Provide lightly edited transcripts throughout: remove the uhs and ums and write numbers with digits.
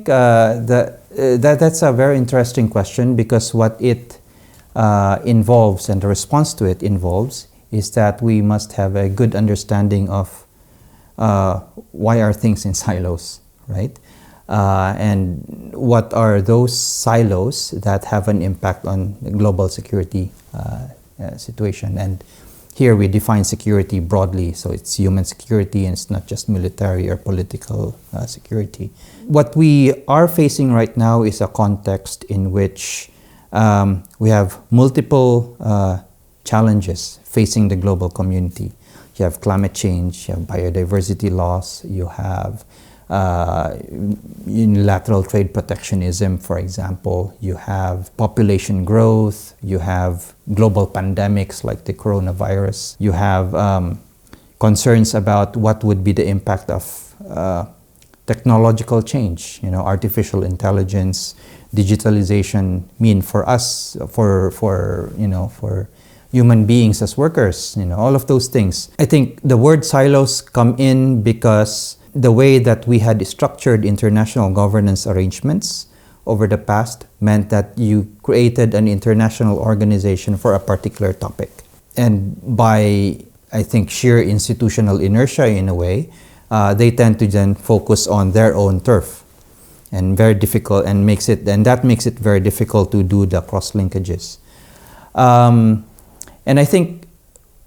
think that's a very interesting question, because what it involves and the response to it involves is that we must have a good understanding of why are things in silos, right? And what are those silos that have an impact on the global security situation. And here we define security broadly, so it's human security and it's not just military or political security. What we are facing right now is a context in which we have multiple challenges facing the global community. You have climate change, you have biodiversity loss, you have unilateral trade protectionism, for example. You have population growth, you have global pandemics like the coronavirus. You have concerns about what would be the impact of technological change, artificial intelligence, digitalization mean for us, for human beings as workers, all of those things. I think the word silos come in because the way that we had structured international governance arrangements over the past meant that you created an international organization for a particular topic. And by, I think, sheer institutional inertia in a way, they tend to then focus on their own turf, and very difficult, and that makes it very difficult to do the cross linkages. And I think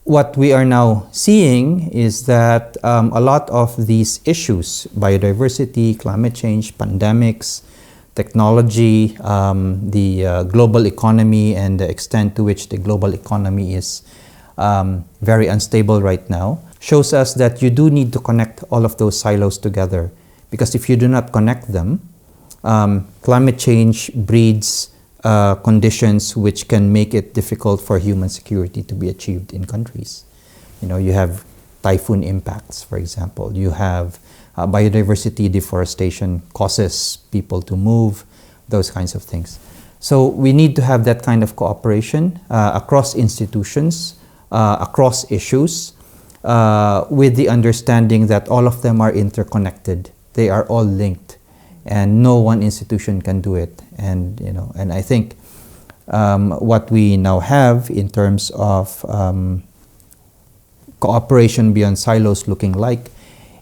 what we are now seeing is that a lot of these issues, biodiversity, climate change, pandemics, technology, the global economy, and the extent to which the global economy is very unstable right now, shows us that you do need to connect all of those silos together. Because if you do not connect them, climate change breeds conditions which can make it difficult for human security to be achieved in countries. You have typhoon impacts, for example. You have biodiversity deforestation causes people to move, those kinds of things. So we need to have that kind of cooperation across institutions, across issues, with the understanding that all of them are interconnected. They are all linked, and no one institution can do it. And I think what we now have in terms of cooperation beyond silos looking like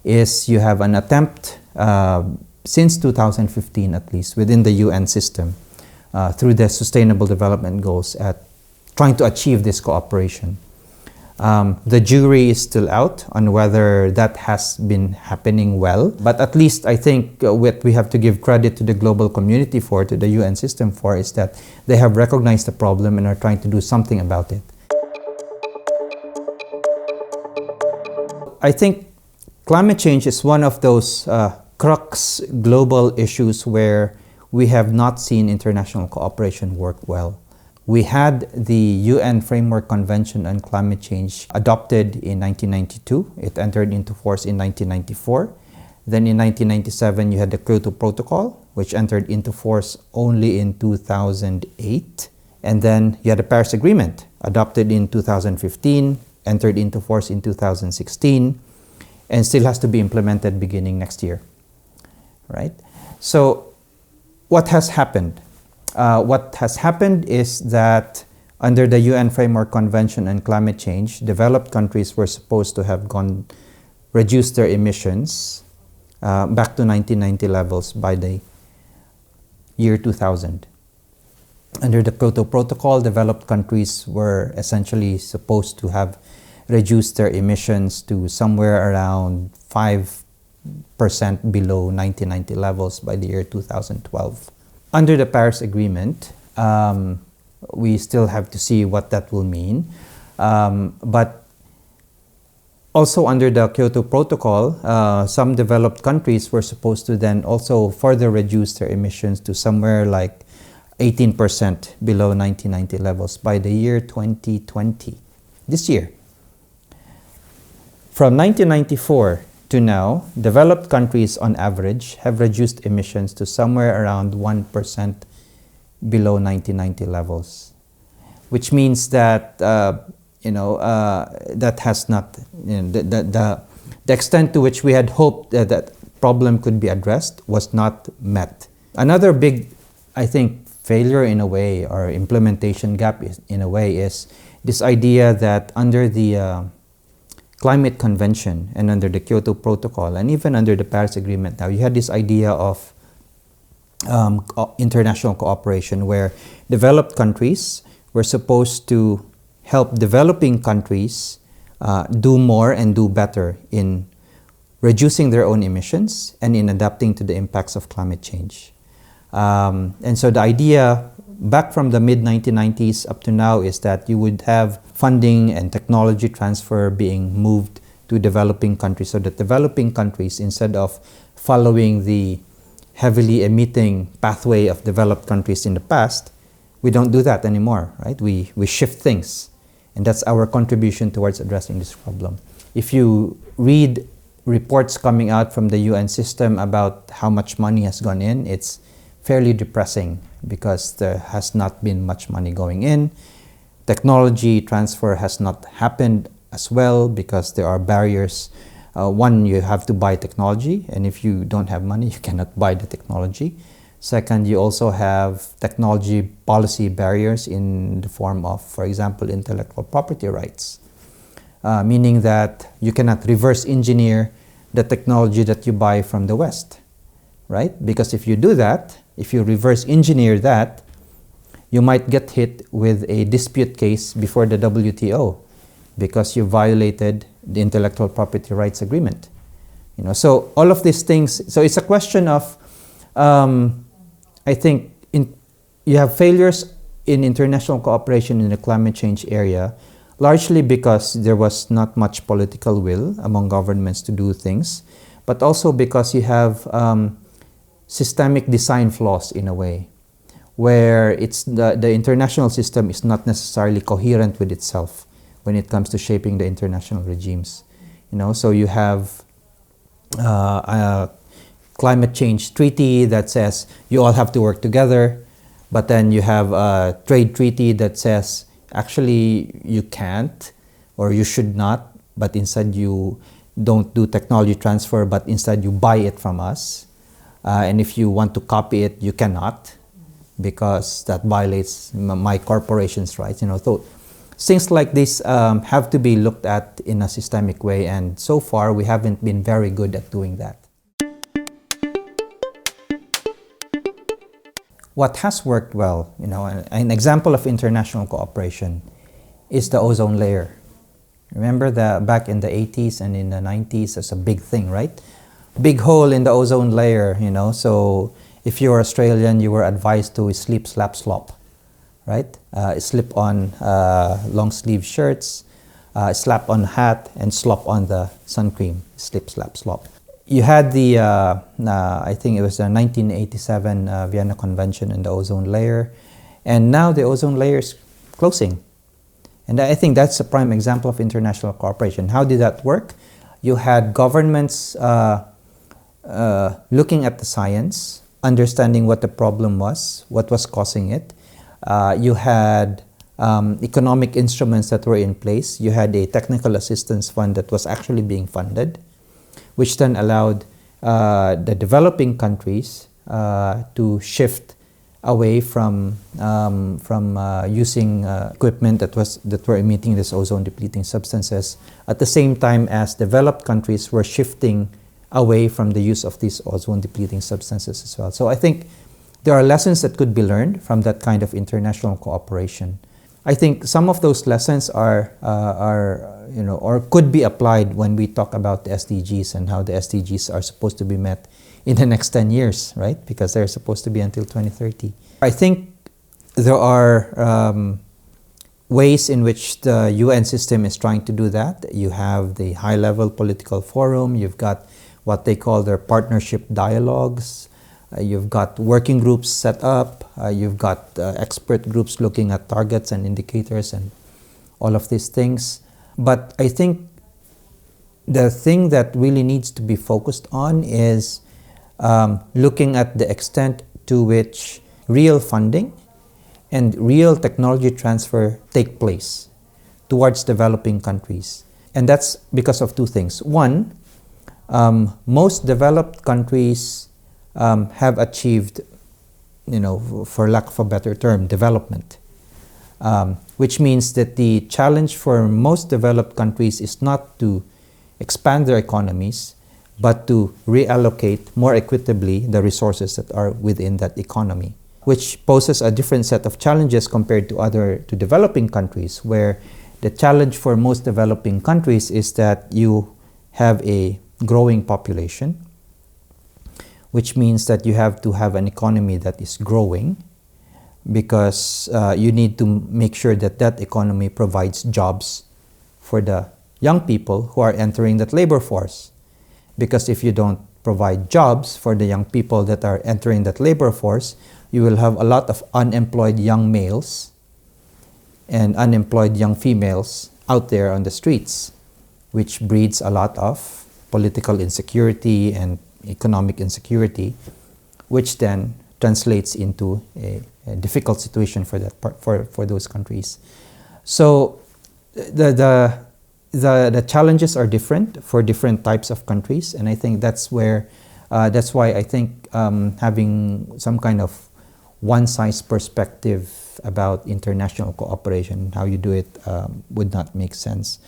is you have an attempt since 2015 at least within the UN system through the Sustainable Development Goals at trying to achieve this cooperation. The jury is still out on whether that has been happening well, but at least I think what we have to give credit to the global community for, to the UN system for, is that they have recognized the problem and are trying to do something about it. I think climate change is one of those crux global issues where we have not seen international cooperation work well. We had the UN Framework Convention on Climate Change adopted in 1992. It entered into force in 1994. Then in 1997, you had the Kyoto Protocol, which entered into force only in 2008. And then you had the Paris Agreement, adopted in 2015, entered into force in 2016, and still has to be implemented beginning next year, right? So what has happened? What has happened is that under the UN Framework Convention on Climate Change, developed countries were supposed to have reduced their emissions back to 1990 levels by the year 2000. Under the Kyoto Protocol, developed countries were essentially supposed to have reduced their emissions to somewhere around 5% below 1990 levels by the year 2012. Under the Paris Agreement, we still have to see what that will mean. But also under the Kyoto Protocol, some developed countries were supposed to then also further reduce their emissions to somewhere like 18% below 1990 levels by the year 2020, this year. From 1994 to now, developed countries on average have reduced emissions to somewhere around 1% below 1990 levels, which means that that has not, the extent to which we had hoped that problem could be addressed was not met. Another big, I think, failure in a way, or implementation gap in a way, is this idea that under the Climate Convention and under the Kyoto Protocol and even under the Paris Agreement now, you had this idea of international cooperation where developed countries were supposed to help developing countries do more and do better in reducing their own emissions and in adapting to the impacts of climate change. And so the idea back from the mid-1990s up to now is that you would have funding and technology transfer being moved to developing countries, so that developing countries, instead of following the heavily emitting pathway of developed countries in the past, we don't do that anymore, right? We shift things, and that's our contribution towards addressing this problem. If you read reports coming out from the UN system about how much money has gone in, it's fairly depressing because there has not been much money going in. Technology transfer has not happened as well because there are barriers. One, you have to buy technology, and if you don't have money, you cannot buy the technology. Second, you also have technology policy barriers in the form of, for example, intellectual property rights, meaning that you cannot reverse engineer the technology that you buy from the West, right? Because if you do that, if you reverse engineer that, you might get hit with a dispute case before the WTO because you violated the intellectual property rights agreement. So all of these things, so it's a question of, I think you have failures in international cooperation in the climate change area, largely because there was not much political will among governments to do things, but also because you have systemic design flaws in a way, where it's the international system is not necessarily coherent with itself when it comes to shaping the international regimes. So you have a climate change treaty that says you all have to work together, but then you have a trade treaty that says actually you can't or you should not, but instead you don't do technology transfer, but instead you buy it from us. And if you want to copy it, you cannot, because that violates my corporation's rights. So things like this have to be looked at in a systemic way, and so far we haven't been very good at doing that. What has worked well, an example of international cooperation is the ozone layer. Remember back in the 80s and in the 90s, it's a big thing, right? Big hole in the ozone layer, so if you're Australian, you were advised to sleep, slap, slop, right? Slip on long sleeve shirts, slap on hat, and slop on the sun cream, slip, slap, slop. You had the, I think it was the 1987 Vienna Convention on the ozone layer, and now the ozone layer is closing. And I think that's a prime example of international cooperation. How did that work? You had governments looking at the science, understanding what the problem was, what was causing it. You had economic instruments that were in place. You had a technical assistance fund that was actually being funded, which then allowed the developing countries to shift away from using equipment that were emitting these ozone depleting substances, at the same time as developed countries were shifting away from the use of these ozone depleting substances as well. So I think there are lessons that could be learned from that kind of international cooperation. I think some of those lessons are or could be applied when we talk about the SDGs and how the SDGs are supposed to be met in the next 10 years, right? Because they're supposed to be until 2030. I think there are ways in which the UN system is trying to do that. You have the high-level political forum. You've got what they call their partnership dialogues. You've got working groups set up. You've got expert groups looking at targets and indicators and all of these things. But I think the thing that really needs to be focused on is looking at the extent to which real funding and real technology transfer take place towards developing countries. And that's because of two things. One, Most developed countries have achieved, for lack of a better term, development. Which means that the challenge for most developed countries is not to expand their economies, but to reallocate more equitably the resources that are within that economy, which poses a different set of challenges compared to developing countries, where the challenge for most developing countries is that you have a growing population, which means that you have to have an economy that is growing, because you need to make sure that that economy provides jobs for the young people who are entering that labor force. Because if you don't provide jobs for the young people that are entering that labor force, you will have a lot of unemployed young males and unemployed young females out there on the streets, which breeds a lot of political insecurity and economic insecurity, which then translates into a difficult situation for those countries. So the challenges are different for different types of countries, and I think that's why I think having some kind of one-size perspective about international cooperation, how you do it, would not make sense.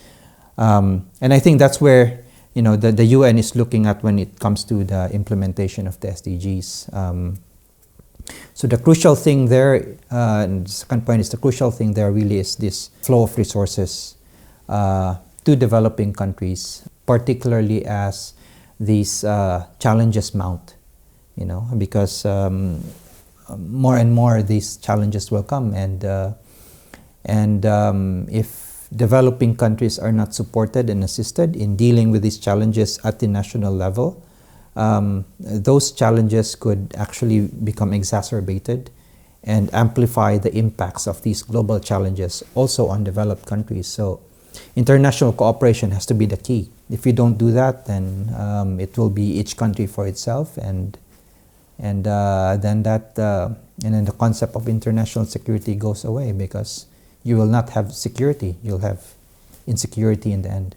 And I think that's where the UN is looking at when it comes to the implementation of the SDGs. So the crucial thing there, and the second point is the crucial thing there really is this flow of resources to developing countries, particularly as these challenges mount, because more and more these challenges will come, and if developing countries are not supported and assisted in dealing with these challenges at the national level, those challenges could actually become exacerbated and amplify the impacts of these global challenges also on developed countries. So international cooperation has to be the key. If you don't do that, then it will be each country for itself, and then the concept of international security goes away, because you will not have security, you'll have insecurity in the end.